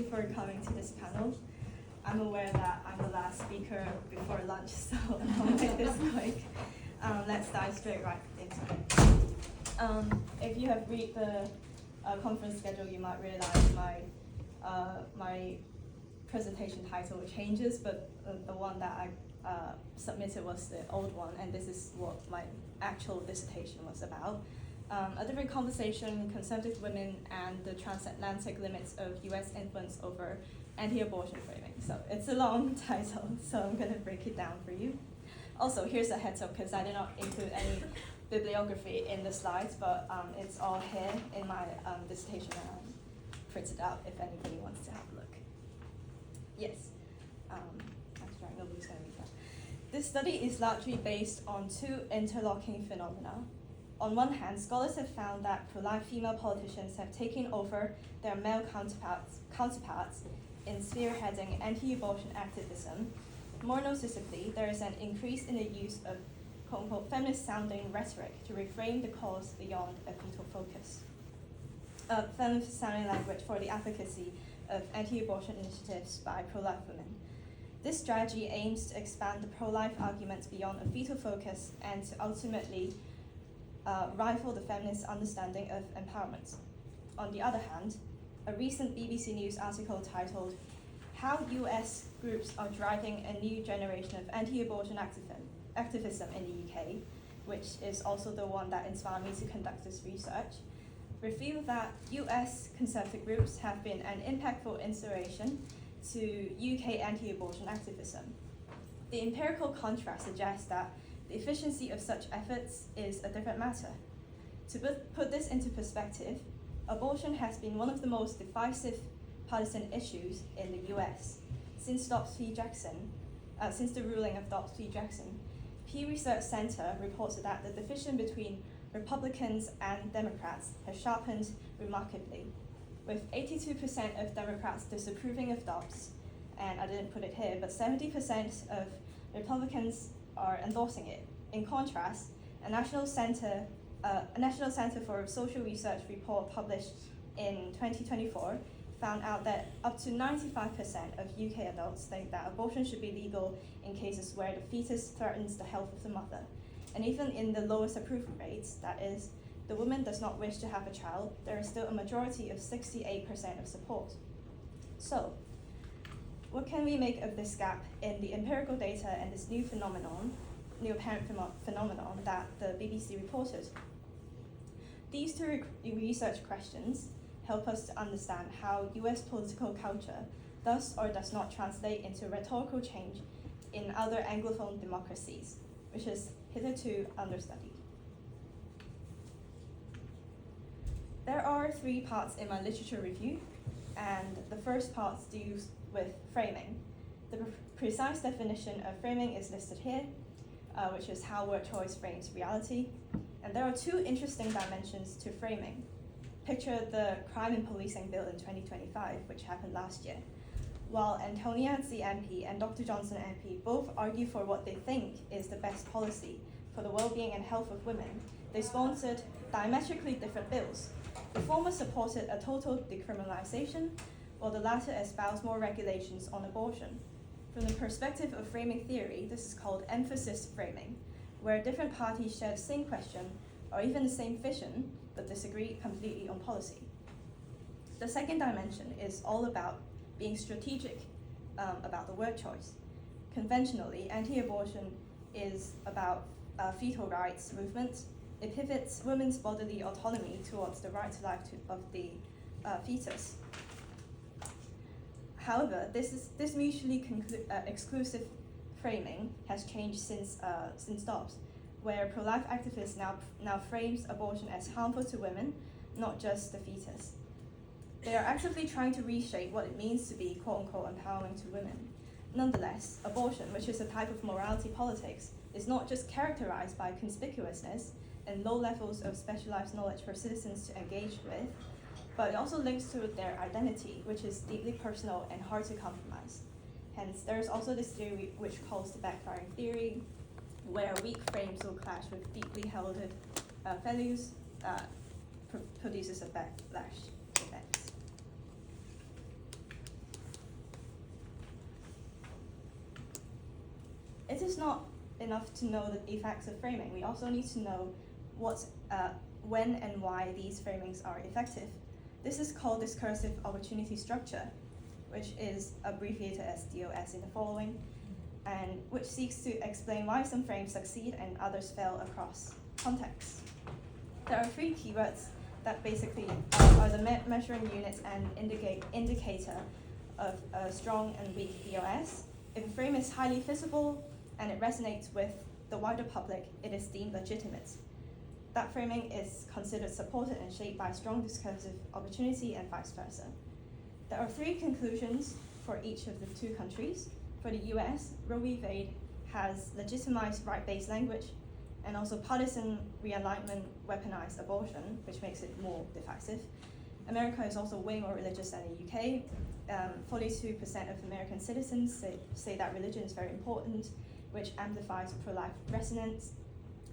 For coming to this panel. I'm aware that I'm the last speaker before lunch, so I'll make this quick. Let's dive straight right into it. If you have read the conference schedule, you might realize my presentation title changes, but the one that I submitted was the old one, and this is what my actual dissertation was about. A different conversation, conservative women and the transatlantic limits of US influence over anti-abortion framing. So it's a long title, so I'm going to break it down for you. Also, here's a heads up, because I did not include any bibliography in the slides, but it's all here in my dissertation, and I printed out if anybody wants to have a look. Yes, I'm sure nobody's going to read that. This study is largely based on two interlocking phenomena. On one hand, scholars have found that pro-life female politicians have taken over their male counterparts in spearheading anti-abortion activism. More noticeably, there is an increase in the use of quote-unquote feminist-sounding rhetoric to reframe the cause beyond a fetal focus. Feminist-sounding language for the advocacy of anti-abortion initiatives by pro-life women. This strategy aims to expand the pro-life arguments beyond a fetal focus and to ultimately rival the feminist understanding of empowerment. On the other hand, a recent BBC News article titled "How US Groups Are Driving a New Generation of Anti-Abortion Activism in the UK," which is also the one that inspired me to conduct this research, revealed that US conservative groups have been an impactful inspiration to UK anti-abortion activism. The empirical contrast suggests that the efficiency of such efforts is a different matter. To put this into perspective, abortion has been one of the most divisive partisan issues in the US since since the ruling of Dobbs v. Jackson. Pew Research Center reported that the division between Republicans and Democrats has sharpened remarkably, with 82% of Democrats disapproving of Dobbs, and I didn't put it here, but 70% of Republicans are endorsing it. In contrast, a National Center for Social Research report published in 2024 found out that up to 95% of UK adults think that abortion should be legal in cases where the fetus threatens the health of the mother. And even in the lowest approval rates, that is, the woman does not wish to have a child, there is still a majority of 68% of support. So, what can we make of this gap in the empirical data and this new apparent phenomenon that the BBC reported? These two research questions help us to understand how US political culture does or does not translate into rhetorical change in other Anglophone democracies, which is hitherto understudied. There are three parts in my literature review, and the first part deals with framing. The precise definition of framing is listed here, which is how word choice frames reality. And there are two interesting dimensions to framing. Picture the Crime and Policing Bill in 2025, which happened last year. While Antonia the MP and Dr. Johnson MP both argue for what they think is the best policy for the well-being and health of women, they sponsored diametrically different bills. The former supported a total decriminalization, while the latter espoused more regulations on abortion. From the perspective of framing theory, this is called emphasis framing, where different parties share the same question or even the same vision, but disagree completely on policy. The second dimension is all about being strategic about the word choice. Conventionally, anti-abortion is about fetal rights movement. It pivots women's bodily autonomy towards the right to life of the fetus. However, this mutually exclusive framing has changed since Dobbs, where pro-life activists now frames abortion as harmful to women, not just the fetus. They are actively trying to reshape what it means to be quote-unquote empowering to women. Nonetheless, abortion, which is a type of morality politics, is not just characterized by conspicuousness and low levels of specialized knowledge for citizens to engage with, but it also links to their identity, which is deeply personal and hard to compromise. Hence, there is also this theory which calls the backfiring theory, where weak frames will clash with deeply held values that produces a backlash effect. it is not enough to know the effects of framing. We also need to know when and why these framings are effective. This is called discursive opportunity structure, which is abbreviated as DOS in the following, and which seeks to explain why some frames succeed and others fail across contexts. There are three keywords that basically are the measuring units and indicator of a strong and weak DOS. If a frame is highly visible and it resonates with the wider public, it is deemed legitimate. That framing is considered supported and shaped by strong discursive opportunity and vice versa. There are three conclusions for each of the two countries. For the US, Roe v. Wade has legitimized right-based language, and also partisan realignment weaponized abortion, which makes it more divisive. America is also way more religious than the UK. 42% of American citizens say that religion is very important, which amplifies pro-life resonance.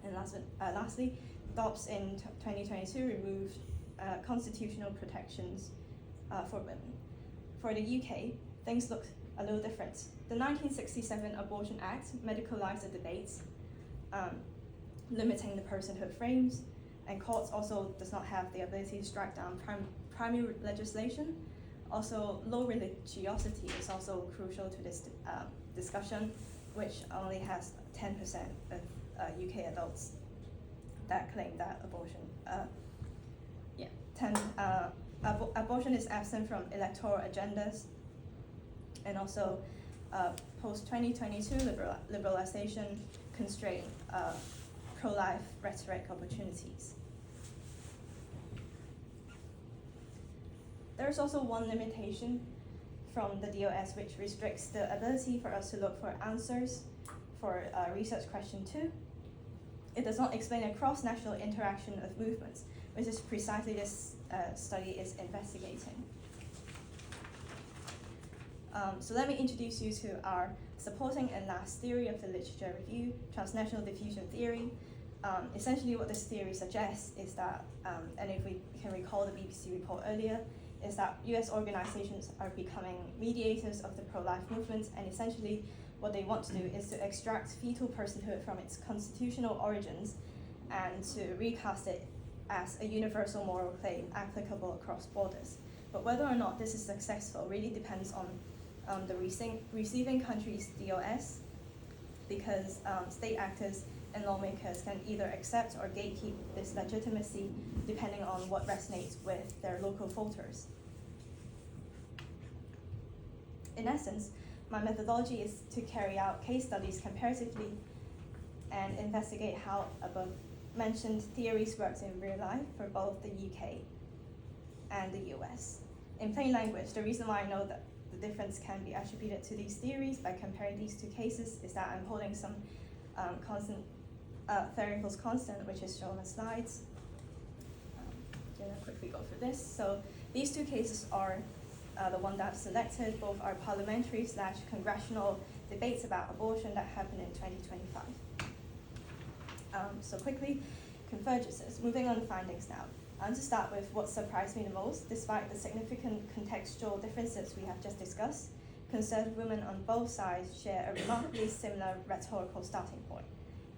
And lastly, Dobbs in 2022 removed constitutional protections for women. For the UK, things look a little different. The 1967 Abortion Act medicalized the debates, limiting the personhood frames, and courts also does not have the ability to strike down primary legislation. Also, low religiosity is also crucial to this discussion, which only has 10% of UK adults that claim that abortion is absent from electoral agendas, and also post-2022 liberalization constrain pro-life rhetoric opportunities. There's also one limitation from the DOS which restricts the ability for us to look for answers for research question 2. It does not explain a cross-national interaction of movements, which is precisely this study is investigating. So let me introduce you to our supporting and last theory of the literature review, transnational diffusion theory. Essentially what this theory suggests is that, and if we can recall the BBC report earlier, is that US organizations are becoming mediators of the pro-life movement, and essentially what they want to do is to extract fetal personhood from its constitutional origins and to recast it as a universal moral claim applicable across borders. But whether or not this is successful really depends on the receiving country's DOS, because state actors and lawmakers can either accept or gatekeep this legitimacy depending on what resonates with their local voters. In essence, my methodology is to carry out case studies comparatively and investigate how above mentioned theories works in real life for both the UK and the US. In plain language, the reason why I know that the difference can be attributed to these theories by comparing these two cases is that I'm holding some constant Ferricol's constant, which is shown on the slides. I'm gonna quickly go through this. So these two cases are the one that I've selected. Both are parliamentary/congressional debates about abortion that happened in 2025. So quickly, convergences. Moving on to findings now. To start with what surprised me the most, despite the significant contextual differences we have just discussed, concerned women on both sides share a remarkably similar rhetorical starting point.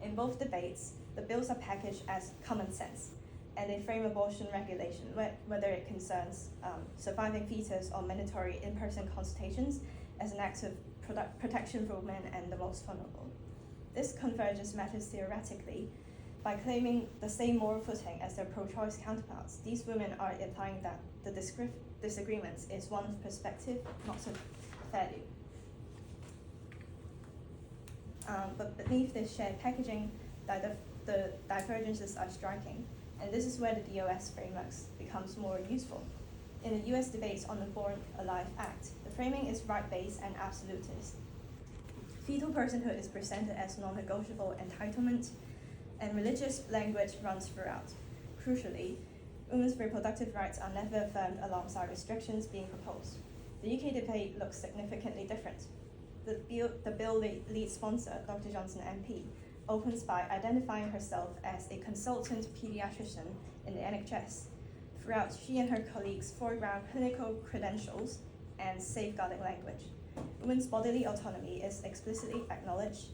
In both debates, the bills are packaged as common sense, and they frame abortion regulation, whether it concerns surviving fetus or mandatory in-person consultations, as an act of protection for women and the most vulnerable. This convergence matters theoretically. By claiming the same moral footing as their pro-choice counterparts, these women are implying that the disagreements is one of perspective, not of value. But beneath this shared packaging, the divergences are striking, and this is where the DOS frameworks becomes more useful. In the US debates on the Born Alive Act, the framing is right-based and absolutist. Fetal personhood is presented as non-negotiable entitlement, and religious language runs throughout. Crucially, women's reproductive rights are never affirmed alongside restrictions being proposed. The UK debate looks significantly different. The bill lead sponsor, Dr. Johnson MP, opens by identifying herself as a consultant pediatrician in the NHS. Throughout, she and her colleagues foreground clinical credentials and safeguarding language. Women's bodily autonomy is explicitly acknowledged.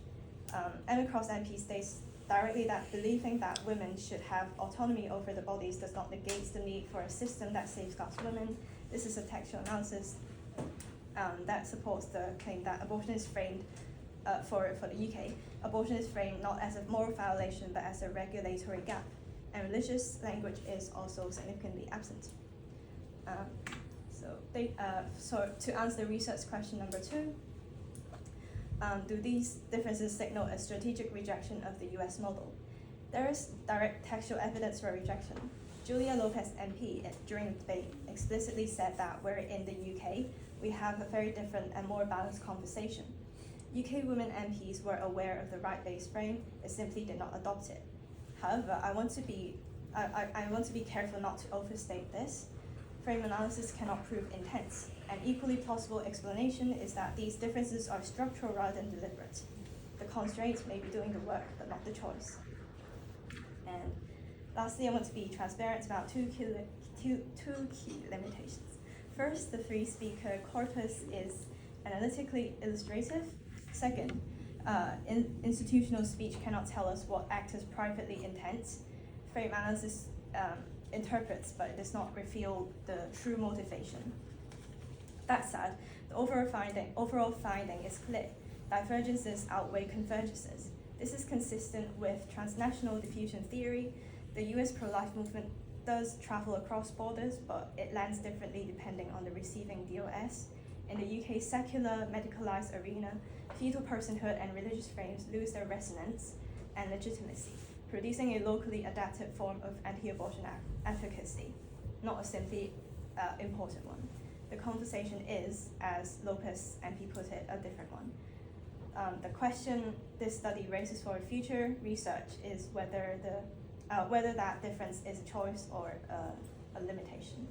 Emma Cross MP states directly that believing that women should have autonomy over their bodies does not negate the need for a system that safeguards women. This is a textual analysis that supports the claim that abortion is framed, for the UK, abortion is framed not as a moral violation but as a regulatory gap, and religious language is also significantly absent. So to answer the research question number 2, do these differences signal a strategic rejection of the US model? There is direct textual evidence for rejection. Julia Lopez MP, during the debate, explicitly said that where in the UK, we have a very different and more balanced conversation. UK women MPs were aware of the right-based frame, they simply did not adopt it. However, I want to be careful not to overstate this. Frame analysis cannot prove intent. An equally plausible explanation is that these differences are structural rather than deliberate. The constraints may be doing the work, but not the choice. And lastly, I want to be transparent about two key limitations. First, the three-speaker corpus is analytically illustrative. Second, institutional speech cannot tell us what actors privately intend. Frame analysis interprets, but it does not reveal the true motivation. That said, the overall finding is clear. Divergences outweigh convergences. This is consistent with transnational diffusion theory. The US pro-life movement does travel across borders, but it lands differently depending on the receiving DOS. In the UK secular medicalized arena, fetal personhood and religious frames lose their resonance and legitimacy, producing a locally adapted form of anti-abortion advocacy, not a simply important one. The conversation is, as Lopez MP put it, a different one. The question this study raises for future research is whether that difference is a choice or a limitation.